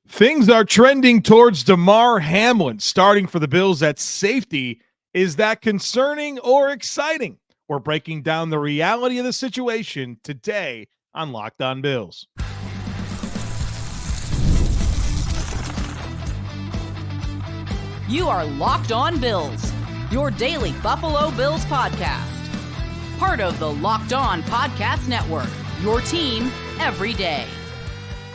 Things are trending towards Damar Hamlin starting for the Bills at safety. Is that concerning or exciting? We're breaking down the reality of the situation today on Locked On Bills. You are Locked On Bills, your daily Buffalo Bills podcast. Part of the Locked On Podcast Network, your team every day.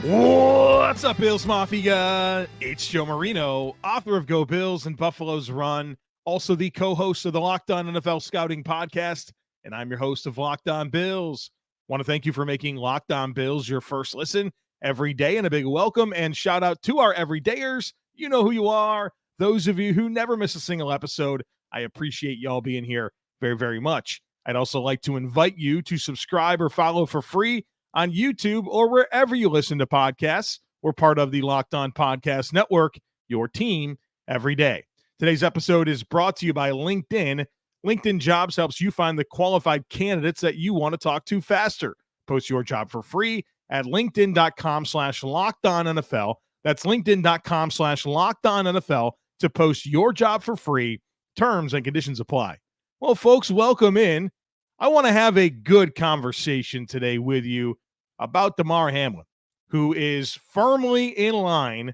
What's up, Bills Mafia? It's Joe Marino, author of Go Bills and Buffalo's Run, also the co-host of the Locked On NFL Scouting Podcast, and I'm your host of Locked On Bills. Want to thank you for making Locked On Bills your first listen every day, and a big welcome and shout out to our everydayers. You know who you are. Those of you who never miss a single episode, I appreciate y'all being here very, very much. I'd also like to invite you to subscribe or follow for free on YouTube or wherever you listen to podcasts. We're part of the Locked On Podcast Network, your team every day. Today's episode is brought to you by LinkedIn. LinkedIn Jobs helps you find the qualified candidates that you want to talk to faster. Post your job for free at linkedin.com/LockedOnNFL. That's linkedin.com/LockedOnNFL to post your job for free. Terms and conditions apply. Well, folks, welcome in. I want to have a good conversation today with you about Damar Hamlin, who is firmly in line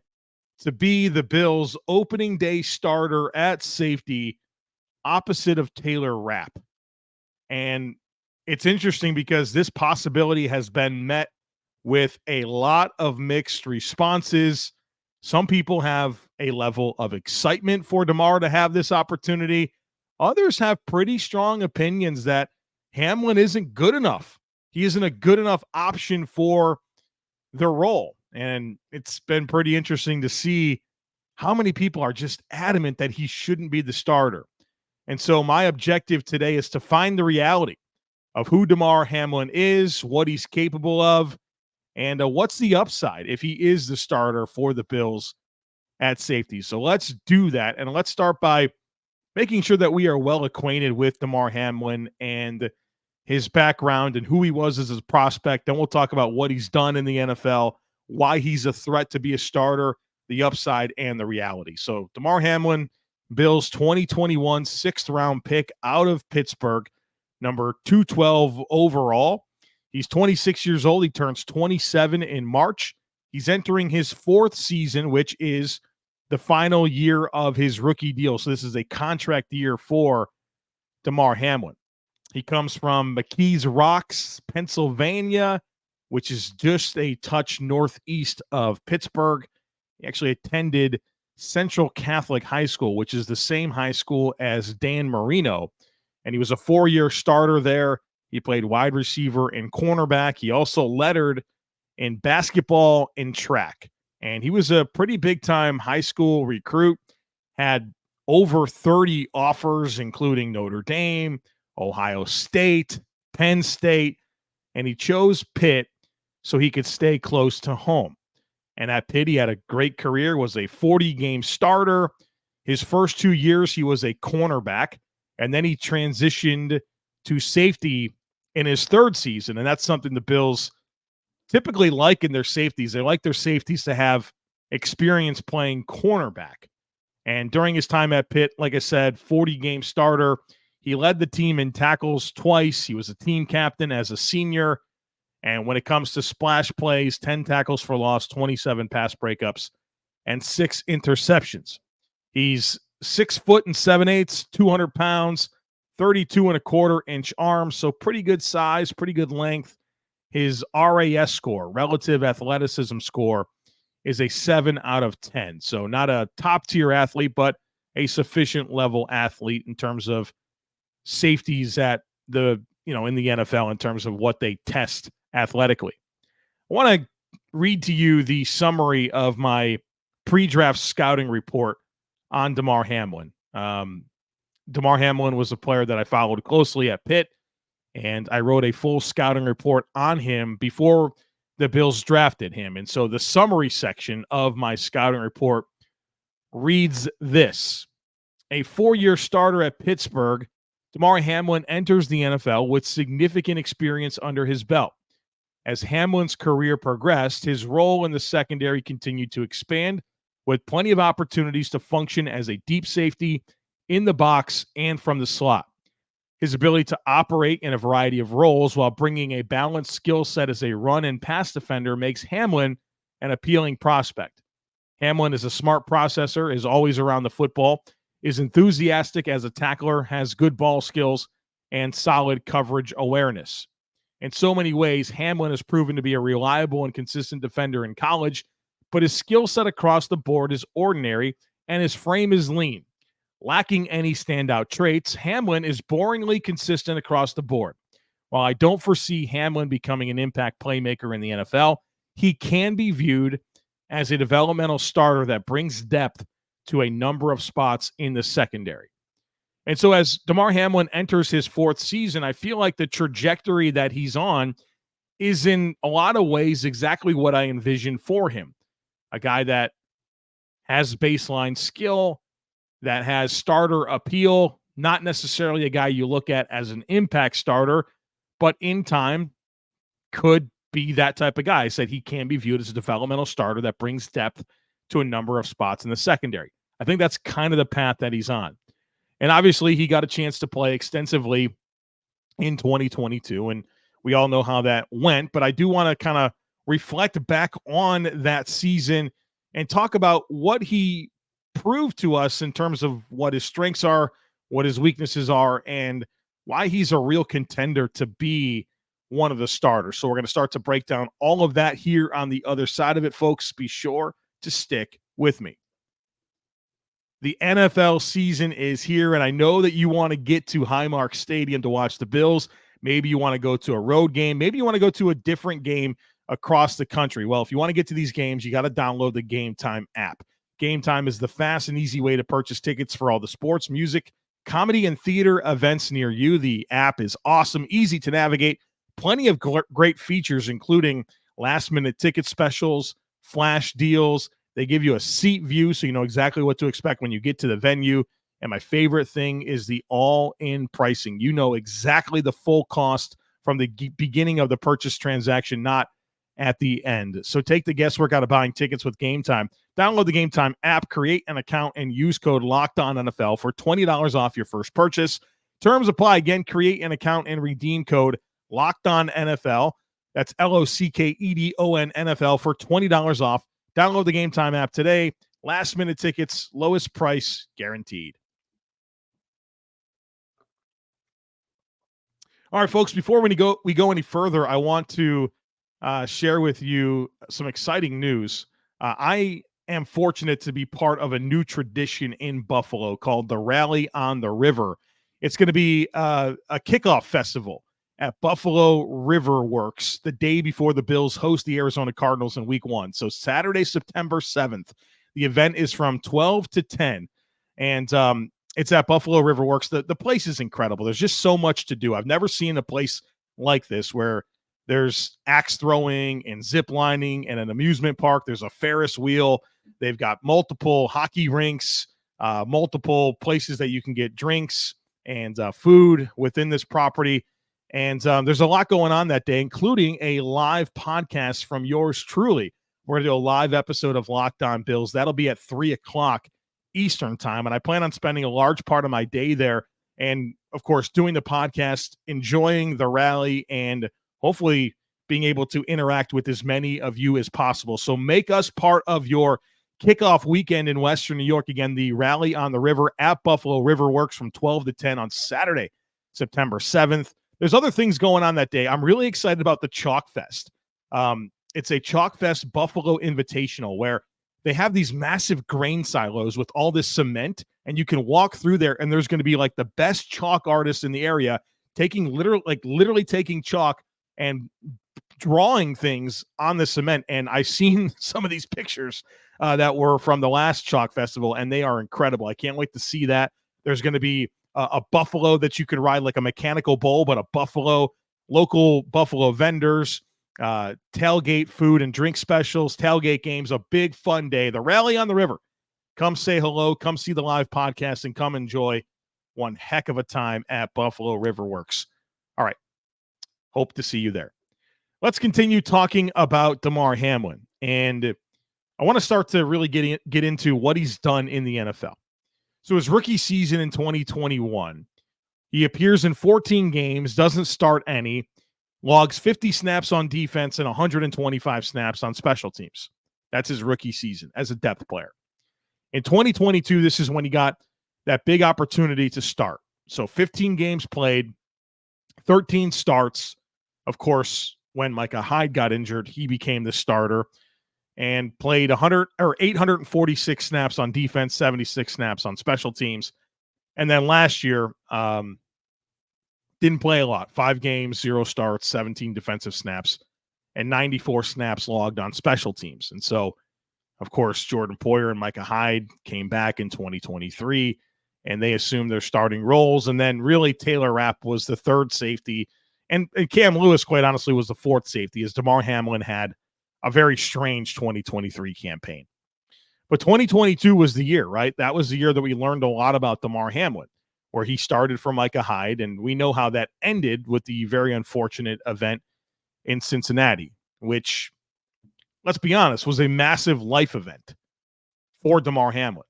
to be the Bills' opening day starter at safety opposite of Taylor Rapp. And it's interesting because this possibility has been met with a lot of mixed responses. Some people have a level of excitement for Damar to have this opportunity. Others have pretty strong opinions that Hamlin isn't good enough. He isn't a good enough option for the role. And it's been pretty interesting to see how many people are just adamant that he shouldn't be the starter. And so my objective today is to find the reality of who Damar Hamlin is, what he's capable of, and what's the upside if he is the starter for the Bills at safety. So let's do that. And let's start by making sure that we are well acquainted with Damar Hamlin and his background and who he was as a prospect. Then we'll talk about what he's done in the NFL, why he's a threat to be a starter, the upside, and the reality. So Damar Hamlin, Bills 2021 sixth-round pick out of Pittsburgh, number 212 overall. He's 26 years old. He turns 27 in March. He's entering his fourth season, which is the final year of his rookie deal. So this is a contract year for Damar Hamlin. He comes from McKees Rocks, Pennsylvania, which is just a touch northeast of Pittsburgh. He actually attended Central Catholic High School, which is the same high school as Dan Marino. And he was a 4-year starter there. He played wide receiver and cornerback. He also lettered in basketball and track. And he was a pretty big-time high school recruit, had over 30 offers, including Notre Dame, Ohio State, Penn State, and he chose Pitt so he could stay close to home. And at Pitt, he had a great career, was a 40-game starter. His first 2 years, he was a cornerback, and then he transitioned to safety in his third season, and that's something the Bills typically like in their safeties. They like their safeties to have experience playing cornerback. And during his time at Pitt, like I said, 40-game starter. He led the team in tackles twice. He was a team captain as a senior. And when it comes to splash plays, 10 tackles for loss, 27 pass breakups, and 6 interceptions. He's 6 foot and 7/8, 200 pounds, 32.25-inch arms. So pretty good size, pretty good length. His RAS score, relative athleticism score, is a 7 out of 10. So not a top-tier athlete, but a sufficient level athlete in terms of safeties at the, in the NFL in terms of what they test athletically. I want to read to you the summary of my pre-draft scouting report on Damar Hamlin. Damar Hamlin was a player that I followed closely at Pitt, and I wrote a full scouting report on him before the Bills drafted him. And so the summary section of my scouting report reads this: a 4-year starter at Pittsburgh, Damar Hamlin enters the NFL with significant experience under his belt. As Hamlin's career progressed, his role in the secondary continued to expand, with plenty of opportunities to function as a deep safety in the box and from the slot. His ability to operate in a variety of roles while bringing a balanced skill set as a run and pass defender makes Hamlin an appealing prospect. Hamlin is a smart processor, is always around the football, is enthusiastic as a tackler, has good ball skills, and solid coverage awareness. In so many ways, Hamlin has proven to be a reliable and consistent defender in college, but his skill set across the board is ordinary and his frame is lean. Lacking any standout traits, Hamlin is boringly consistent across the board. While I don't foresee Hamlin becoming an impact playmaker in the NFL, he can be viewed as a developmental starter that brings depth to a number of spots in the secondary. And so as Damar Hamlin enters his fourth season, I feel like the trajectory that he's on is in a lot of ways exactly what I envisioned for him. A guy that has baseline skill, that has starter appeal, not necessarily a guy you look at as an impact starter, but in time could be that type of guy. I said he can be viewed as a developmental starter that brings depth to a number of spots in the secondary. I think that's kind of the path that he's on. And obviously he got a chance to play extensively in 2022, and we all know how that went, but I do want to kind of reflect back on that season and talk about what he proved to us in terms of what his strengths are, what his weaknesses are, and why he's a real contender to be one of the starters. So we're going to start to break down all of that here on the other side of it, folks. Be sure to stick with me. The NFL season is here, and I know that you want to get to Highmark Stadium to watch the Bills. Maybe you want to go to a road game. Maybe you want to go to a different game across the country. Well, if you want to get to these games, you got to download the Game Time app. Game Time is the fast and easy way to purchase tickets for all the sports, music, comedy, and theater events near you. The app is awesome, easy to navigate, plenty of great features, including last-minute ticket specials, flash deals. They give you a seat view so you know exactly what to expect when you get to the venue. And my favorite thing is the all-in pricing. You know exactly the full cost from the beginning of the purchase transaction, not at the end. So take the guesswork out of buying tickets with Game Time. Download the Game Time app, create an account, and use code LOCKEDONNFL for $20 off your first purchase. Terms apply. Again, create an account and redeem code LOCKEDONNFL. That's LOCKEDON NFL for $20 off. Download the Game Time app today. Last minute tickets, lowest price guaranteed. All right, folks, before we go any further, I want to share with you some exciting news. I am fortunate to be part of a new tradition in Buffalo called the Rally on the River. It's going to be a kickoff festival at Buffalo River Works the day before the Bills host the Arizona Cardinals in Week 1. So Saturday, September 7th. The event is from 12 to 10, and it's at Buffalo River Works. The place is incredible. There's just so much to do. I've never seen a place like this where there's axe throwing and zip lining and an amusement park. There's a Ferris wheel. They've got multiple hockey rinks, multiple places that you can get drinks and food within this property. And there's a lot going on that day, including a live podcast from yours truly. We're going to do a live episode of Locked On Bills. That'll be at 3 o'clock Eastern time. And I plan on spending a large part of my day there and, of course, doing the podcast, enjoying the rally, and hopefully being able to interact with as many of you as possible. So make us part of your kickoff weekend in Western New York. Again, the Rally on the River at Buffalo River Works from 12 to 10 on Saturday, September 7th. There's other things going on that day. I'm really excited about the Chalk Fest. It's a Chalk Fest Buffalo Invitational where they have these massive grain silos with all this cement, and you can walk through there, and there's going to be like the best chalk artists in the area taking literally taking chalk and drawing things on the cement. And I've seen some of these pictures that were from the last Chalk Festival, and they are incredible. I can't wait to see that. There's going to be a buffalo that you can ride, like a mechanical bull, but a buffalo, local buffalo vendors, tailgate food and drink specials, tailgate games, a big fun day. The Rally on the River. Come say hello, come see the live podcast, and come enjoy one heck of a time at Buffalo River Works. All right. Hope to see you there. Let's continue talking about Damar Hamlin. And I want to start to really get into what he's done in the NFL. So his rookie season in 2021, he appears in 14 games, doesn't start any, logs 50 snaps on defense and 125 snaps on special teams. That's his rookie season as a depth player. In 2022, this is when he got that big opportunity to start. So 15 games played, 13 starts. Of course, when Micah Hyde got injured, he became the starter and played 846 snaps on defense, 76 snaps on special teams. And then last year, didn't play a lot. 5 games, 0 starts, 17 defensive snaps, and 94 snaps logged on special teams. And so, of course, Jordan Poyer and Micah Hyde came back in 2023, and they assumed their starting roles. And then really Taylor Rapp was the third safety, and Cam Lewis, quite honestly, was the fourth safety, as Damar Hamlin had a very strange 2023 campaign. But 2022 was the year, right? That was the year that we learned a lot about Damar Hamlin, where he started for Micah Hyde, and we know how that ended with the very unfortunate event in Cincinnati, which, let's be honest, was a massive life event for Damar Hamlin.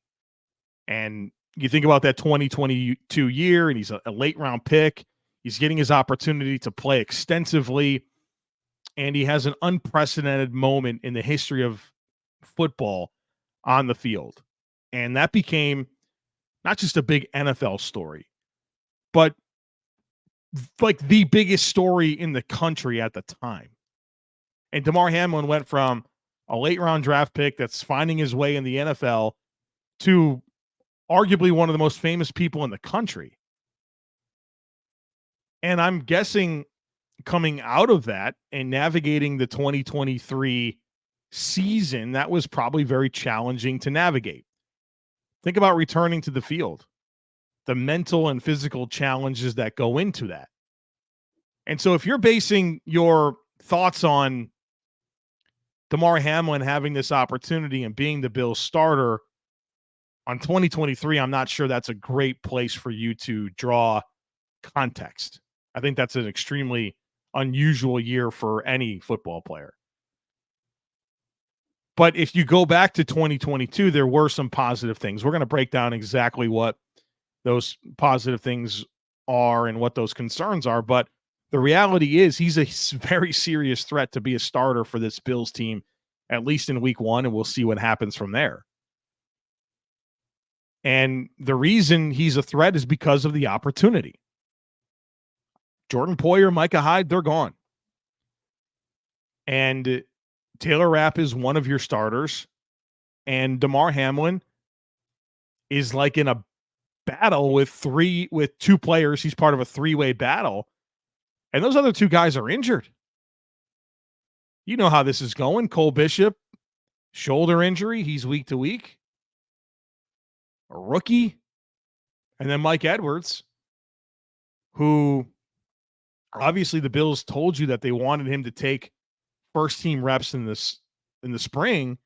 And you think about that 2022 year, and he's a late round pick. He's getting his opportunity to play extensively, and he has an unprecedented moment in the history of football on the field. And that became not just a big NFL story, but like the biggest story in the country at the time. And Damar Hamlin went from a late round draft pick that's finding his way in the NFL to arguably one of the most famous people in the country. And I'm guessing coming out of that and navigating the 2023 season, that was probably very challenging to navigate. Think about returning to the field, the mental and physical challenges that go into that. And so if you're basing your thoughts on Damar Hamlin having this opportunity and being the Bills starter on 2023, I'm not sure that's a great place for you to draw context. I think that's an extremely unusual year for any football player. But if you go back to 2022, there were some positive things. We're going to break down exactly what those positive things are and what those concerns are. But the reality is he's a very serious threat to be a starter for this Bills team, at least in week 1, and we'll see what happens from there. And the reason he's a threat is because of the opportunity. Jordan Poyer, Micah Hyde, they're gone. And Taylor Rapp is one of your starters. And Damar Hamlin is like in a battle with two players. He's part of a 3-way battle. And those other 2 guys are injured. You know how this is going. Cole Bishop, shoulder injury. He's week to week. A rookie. And then Mike Edwards, who obviously the Bills told you that they wanted him to take first team reps in the spring,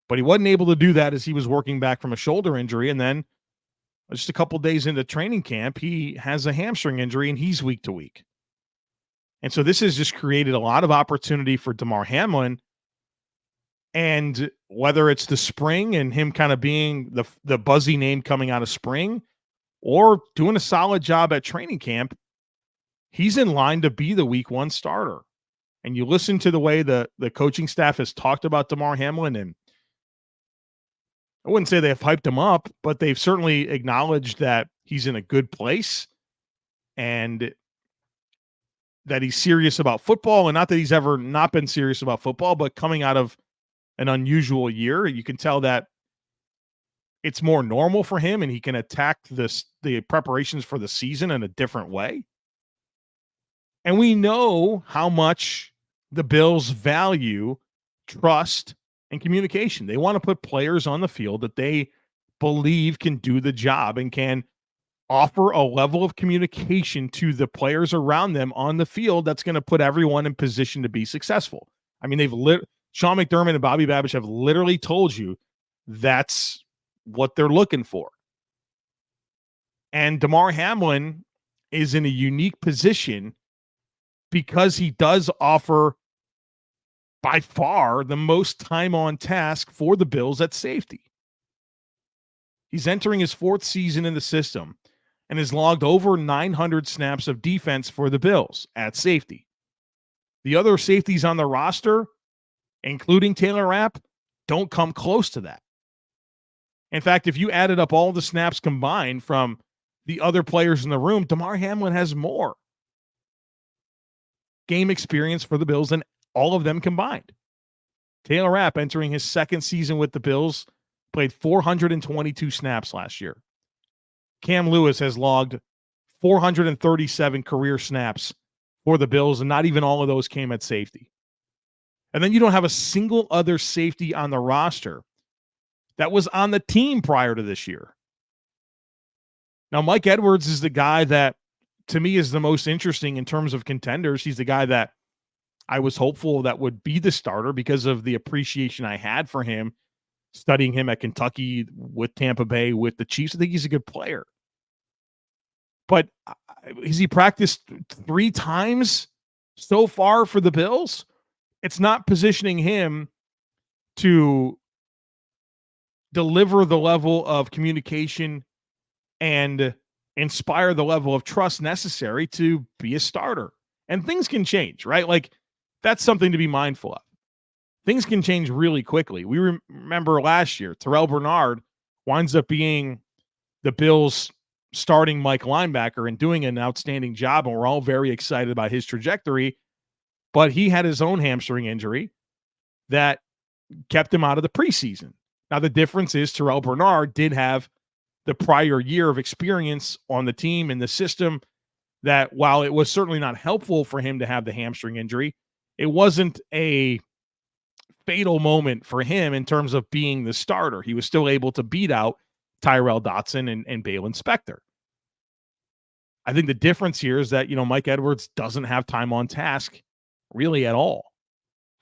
but he wasn't able to do that as he was working back from a shoulder injury. And then just a couple days into training camp, he has a hamstring injury and he's week to week. And so this has just created a lot of opportunity for Damar Hamlin. And whether it's the spring and him kind of being the buzzy name coming out of spring, or doing a solid job at training camp, he's in line to be the week 1 starter. And you listen to the way the coaching staff has talked about Damar Hamlin, and I wouldn't say they've hyped him up, but they've certainly acknowledged that he's in a good place and that he's serious about football. And not that he's ever not been serious about football, but coming out of an unusual year, you can tell that it's more normal for him and he can attack the preparations for the season in a different way. And we know how much the Bills value trust and communication. They want to put players on the field that they believe can do the job and can offer a level of communication to the players around them on the field that's going to put everyone in position to be successful. I mean, Sean McDermott and Bobby Babich have literally told you that's what they're looking for. And Damar Hamlin is in a unique position because he does offer by far the most time on task for the Bills at safety. He's entering his 4th season in the system and has logged over 900 snaps of defense for the Bills at safety. The other safeties on the roster, including Taylor Rapp, don't come close to that. In fact, if you added up all the snaps combined from the other players in the room, Damar Hamlin has more game experience for the Bills than all of them combined. Taylor Rapp, entering his 2nd season with the Bills, played 422 snaps last year. Cam Lewis has logged 437 career snaps for the Bills, and not even all of those came at safety. And then you don't have a single other safety on the roster that was on the team prior to this year. Now, Mike Edwards is the guy that, to me, is the most interesting in terms of contenders. He's the guy that I was hopeful that would be the starter because of the appreciation I had for him, studying him at Kentucky, with Tampa Bay, with the Chiefs. I think he's a good player. But has he practiced 3 times so far for the Bills? It's not positioning him to deliver the level of communication and inspire the level of trust necessary to be a starter. And things can change, right? Like, that's something to be mindful of. Things can change really quickly. We remember last year, Terrell Bernard winds up being the Bills' starting Mike linebacker and doing an outstanding job, and we're all very excited about his trajectory. But he had his own hamstring injury that kept him out of the preseason. Now, the difference is Terrell Bernard did have the prior year of experience on the team and the system, that while it was certainly not helpful for him to have the hamstring injury, it wasn't a fatal moment for him in terms of being the starter. He was still able to beat out Tyrel Dotson and Balin Spector. I think the difference here is that, Mike Edwards doesn't have time on task really at all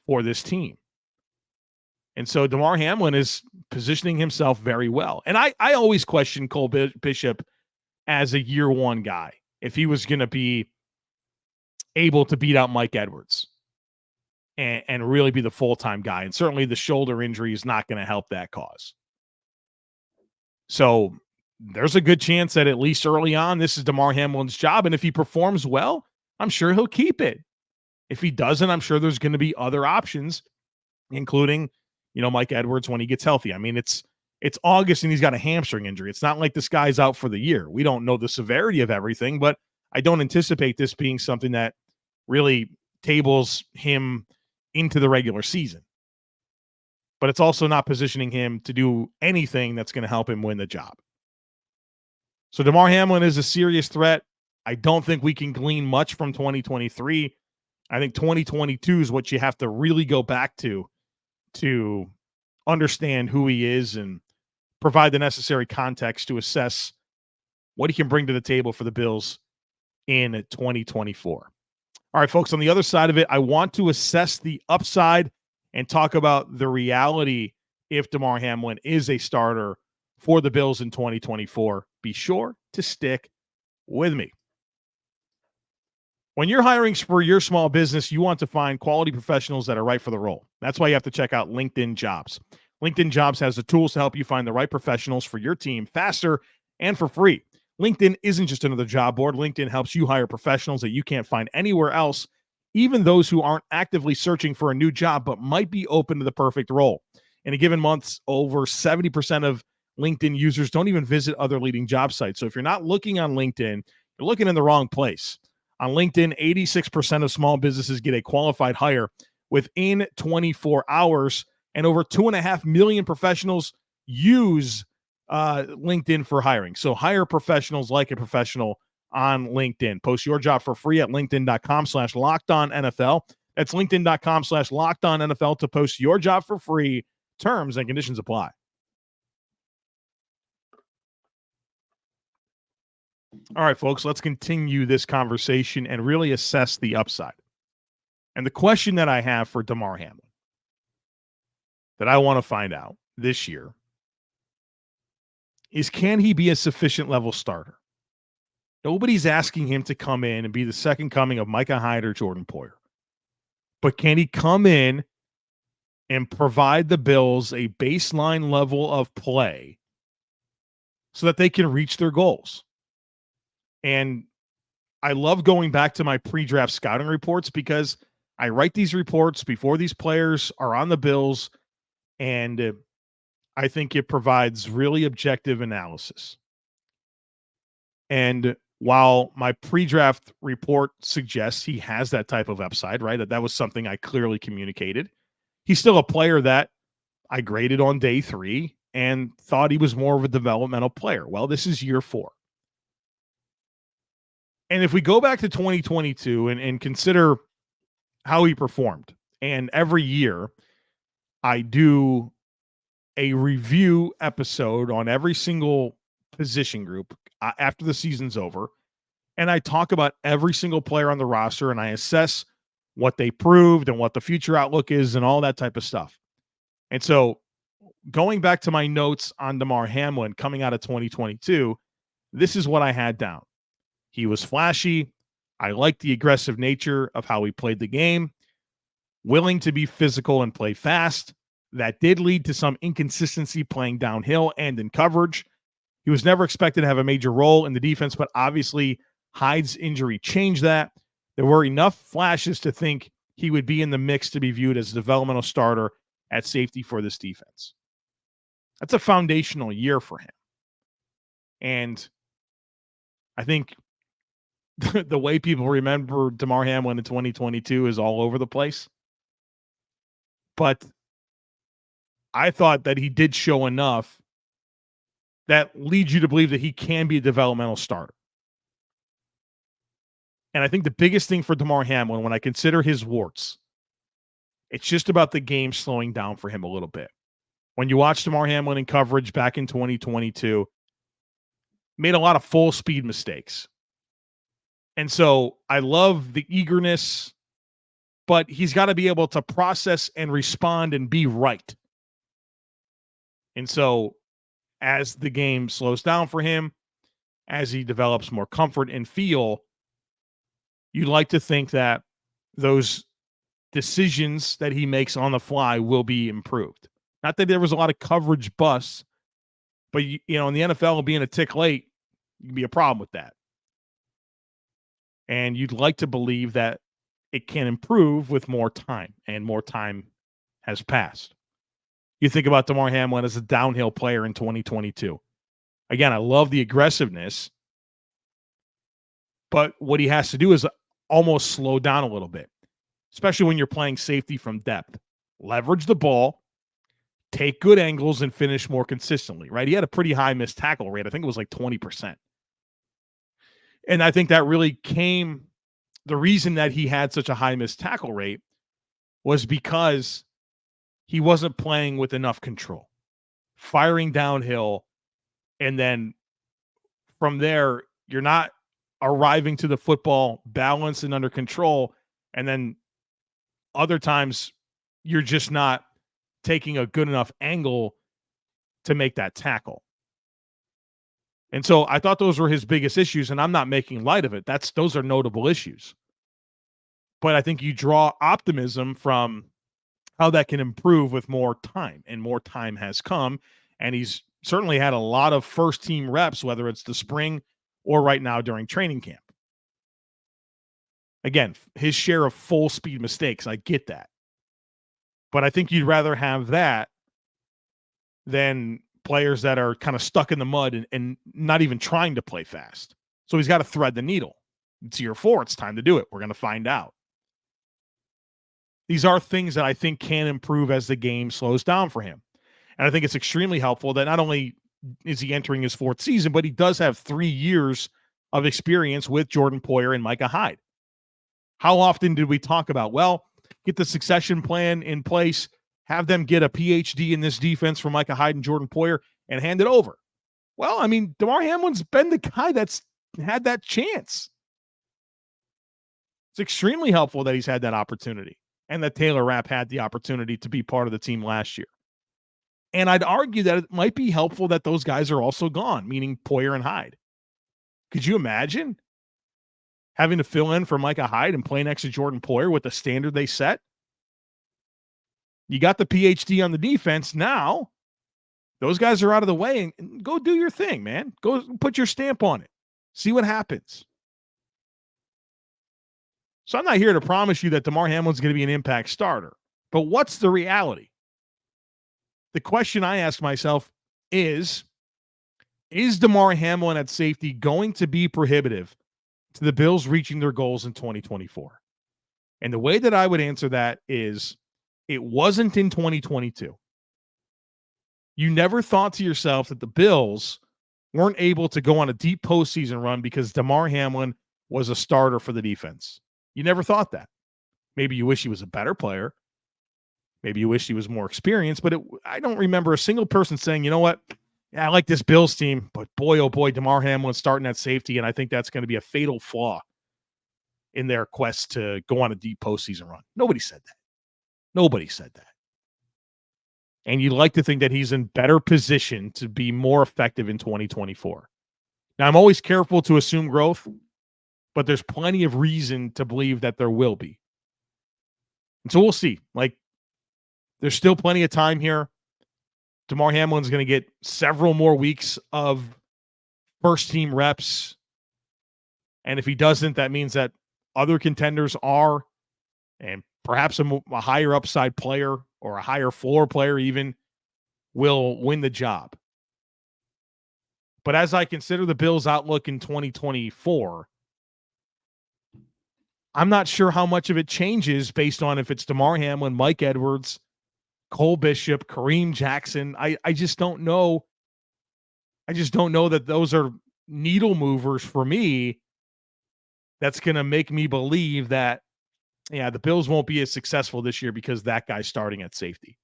for this team. And so Damar Hamlin is positioning himself very well. And I always question Cole Bishop as a year 1 guy, if he was going to be able to beat out Mike Edwards and really be the full-time guy. And certainly the shoulder injury is not going to help that cause. So there's a good chance that at least early on, this is Damar Hamlin's job. And if he performs well, I'm sure he'll keep it. If he doesn't, I'm sure there's going to be other options, including, Mike Edwards when he gets healthy. I mean, it's August and he's got a hamstring injury. It's not like this guy's out for the year. We don't know the severity of everything, but I don't anticipate this being something that really tables him into the regular season. But it's also not positioning him to do anything that's going to help him win the job. So Damar Hamlin is a serious threat. I don't think we can glean much from 2023. I think 2022 is what you have to really go back to understand who he is and provide the necessary context to assess what he can bring to the table for the Bills in 2024. All right, folks, on the other side of it, I want to assess the upside and talk about the reality if Damar Hamlin is a starter for the Bills in 2024. Be sure to stick with me. When you're hiring for your small business, you want to find quality professionals that are right for the role. That's why you have to check out LinkedIn Jobs. LinkedIn Jobs has the tools to help you find the right professionals for your team faster and for free. LinkedIn isn't just another job board. LinkedIn helps you hire professionals that you can't find anywhere else, even those who aren't actively searching for a new job but might be open to the perfect role. In a given month, over 70% of LinkedIn users don't even visit other leading job sites. So if you're not looking on LinkedIn, you're looking in the wrong place. On LinkedIn, 86% of small businesses get a qualified hire within 24 hours, and over 2.5 million professionals use LinkedIn for hiring. So hire professionals like a professional on LinkedIn. Post your job for free at linkedin.com/lockedonnfl. That's linkedin.com/lockedonnfl to post your job for free. Terms and conditions apply. All right, folks, let's continue this conversation and really assess the upside. And the question that I have for Damar Hamlin that I want to find out this year is, can he be a sufficient level starter? Nobody's asking him to come in and be the second coming of Micah Hyde or Jordan Poyer. But can he come in and provide the Bills a baseline level of play so that they can reach their goals? And I love going back to my pre-draft scouting reports because I write these reports before these players are on the Bills, and I think it provides really objective analysis. And while my pre-draft report suggests he has that type of upside, right? That was something I clearly communicated. He's still a player that I graded on day 3 and thought he was more of a developmental player. Well, this is year 4. And if we go back to 2022 and consider how he performed, and every year I do a review episode on every single position group after the season's over, and I talk about every single player on the roster, and I assess what they proved and what the future outlook is and all that type of stuff. And so going back to my notes on Damar Hamlin coming out of 2022, this is what I had down. He was flashy. I liked the aggressive nature of how he played the game, willing to be physical and play fast. That did lead to some inconsistency playing downhill and in coverage. He was never expected to have a major role in the defense, but obviously Hyde's injury changed that. There were enough flashes to think he would be in the mix to be viewed as a developmental starter at safety for this defense. That's a foundational year for him. And I think the way people remember Damar Hamlin in 2022 is all over the place. But I thought that he did show enough that leads you to believe that he can be a developmental starter. And I think the biggest thing for Damar Hamlin, when I consider his warts, it's just about the game slowing down for him a little bit. When you watch Damar Hamlin in coverage back in 2022, made a lot of full speed mistakes. And so I love the eagerness, but he's got to be able to process and respond and be right. And so as the game slows down for him, as he develops more comfort and feel, you'd like to think that those decisions that he makes on the fly will be improved. Not that there was a lot of coverage busts, but you know, in the NFL, being a tick late can be a problem with that. And you'd like to believe that it can improve with more time, and more time has passed. You think about Damar Hamlin as a downhill player in 2022. Again, I love the aggressiveness, but what he has to do is almost slow down a little bit, especially when you're playing safety from depth. Leverage the ball, take good angles, and finish more consistently, right? He had a pretty high missed tackle rate. I think it was like 20%. And I think that really came, the reason that he had such a high missed tackle rate was because he wasn't playing with enough control, firing downhill. And then from there, you're not arriving to the football balanced and under control. And then other times you're just not taking a good enough angle to make that tackle. And so I thought those were his biggest issues, and I'm not making light of it. Those are notable issues. But I think you draw optimism from how that can improve with more time, and more time has come, and he's certainly had a lot of first-team reps, whether it's the spring or right now during training camp. Again, his share of full-speed mistakes, I get that. But I think you'd rather have that than players that are kind of stuck in the mud and not even trying to play fast. So he's got to thread the needle. It's year 4. It's time to do it. We're going to find out. These are things that I think can improve as the game slows down for him. And I think it's extremely helpful that not only is he entering his 4th season, but he does have 3 years of experience with Jordan Poyer and Micah Hyde. How often did we talk about, well, get the succession plan in place, have them get a PhD in this defense for Micah Hyde and Jordan Poyer, and hand it over? Well, I mean, Damar Hamlin's been the guy that's had that chance. It's extremely helpful that he's had that opportunity, and that Taylor Rapp had the opportunity to be part of the team last year. And I'd argue that it might be helpful that those guys are also gone, meaning Poyer and Hyde. Could you imagine having to fill in for Micah Hyde and play next to Jordan Poyer with the standard they set? You got the PhD on the defense. Now, those guys are out of the way, and go do your thing, man. Go put your stamp on it. See what happens. So I'm not here to promise you that Damar Hamlin's going to be an impact starter. But what's the reality? The question I ask myself is Damar Hamlin at safety going to be prohibitive to the Bills reaching their goals in 2024? And the way that I would answer that is it wasn't in 2022. You never thought to yourself that the Bills weren't able to go on a deep postseason run because Damar Hamlin was a starter for the defense. You never thought that. Maybe you wish he was a better player. Maybe you wish he was more experienced, but I don't remember a single person saying, you know what? Yeah, I like this Bills team, but boy, oh boy, Damar Hamlin starting at safety, and I think that's going to be a fatal flaw in their quest to go on a deep postseason run. Nobody said that. Nobody said that. And you'd like to think that he's in better position to be more effective in 2024. Now, I'm always careful to assume growth, but there's plenty of reason to believe that there will be. And so we'll see. Like, there's still plenty of time here. Damar Hamlin's going to get several more weeks of first-team reps. And if he doesn't, that means that other contenders are, and perhaps a higher upside player or a higher floor player even, will win the job. But as I consider the Bills' outlook in 2024, I'm not sure how much of it changes based on if it's Damar Hamlin, Mike Edwards, Cole Bishop, Kareem Jackson. I just don't know. I just don't know that those are needle movers for me that's going to make me believe that, yeah, the Bills won't be as successful this year because that guy's starting at safety.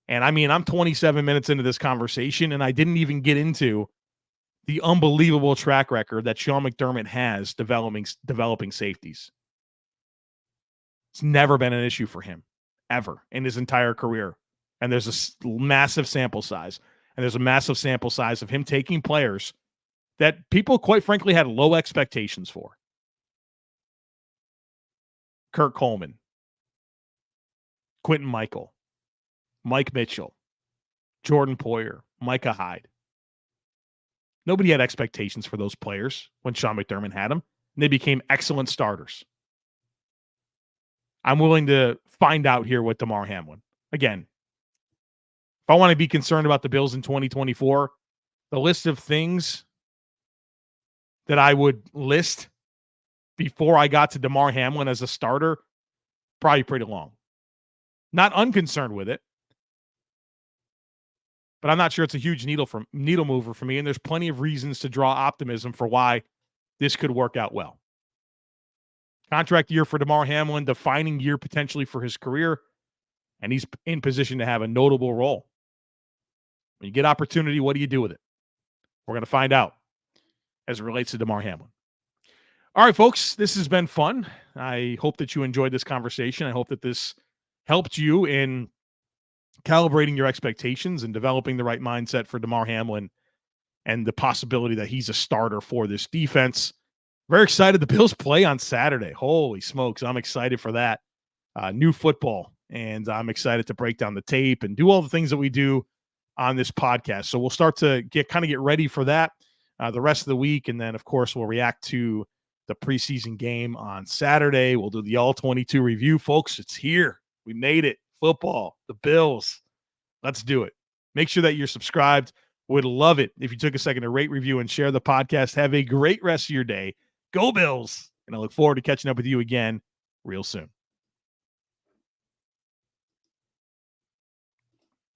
And I mean, I'm 27 minutes into this conversation, and I didn't even get into the unbelievable track record that Sean McDermott has developing safeties. It's never been an issue for him, ever, in his entire career. And there's a massive sample size. And there's a massive sample size of him taking players that people, quite frankly, had low expectations for. Keon Coleman, Quentin Michael, Mike Mitchell, Jordan Poyer, Micah Hyde. Nobody had expectations for those players when Sean McDermott had them, and they became excellent starters. I'm willing to find out here with Damar Hamlin. Again, if I want to be concerned about the Bills in 2024, the list of things that I would list before I got to Damar Hamlin as a starter, probably pretty long. Not unconcerned with it, but I'm not sure it's a huge needle mover for me, and there's plenty of reasons to draw optimism for why this could work out well. Contract year for Damar Hamlin, defining year potentially for his career, and he's in position to have a notable role. When you get opportunity, what do you do with it? We're going to find out as it relates to Damar Hamlin. All right, folks, this has been fun. I hope that you enjoyed this conversation. I hope that this helped you in calibrating your expectations and developing the right mindset for Damar Hamlin and the possibility that he's a starter for this defense. Very excited. The Bills play on Saturday. Holy smokes. I'm excited for that. New football. And I'm excited to break down the tape and do all the things that we do on this podcast. So we'll start to get ready for that the rest of the week. And then, of course, we'll react to the preseason game on Saturday. We'll do the All-22 review, folks. It's here. We made it. Football, the Bills. Let's do it. Make sure that you're subscribed. Would love it if you took a second to rate, review, and share the podcast. Have a great rest of your day. Go Bills. And I look forward to catching up with you again real soon.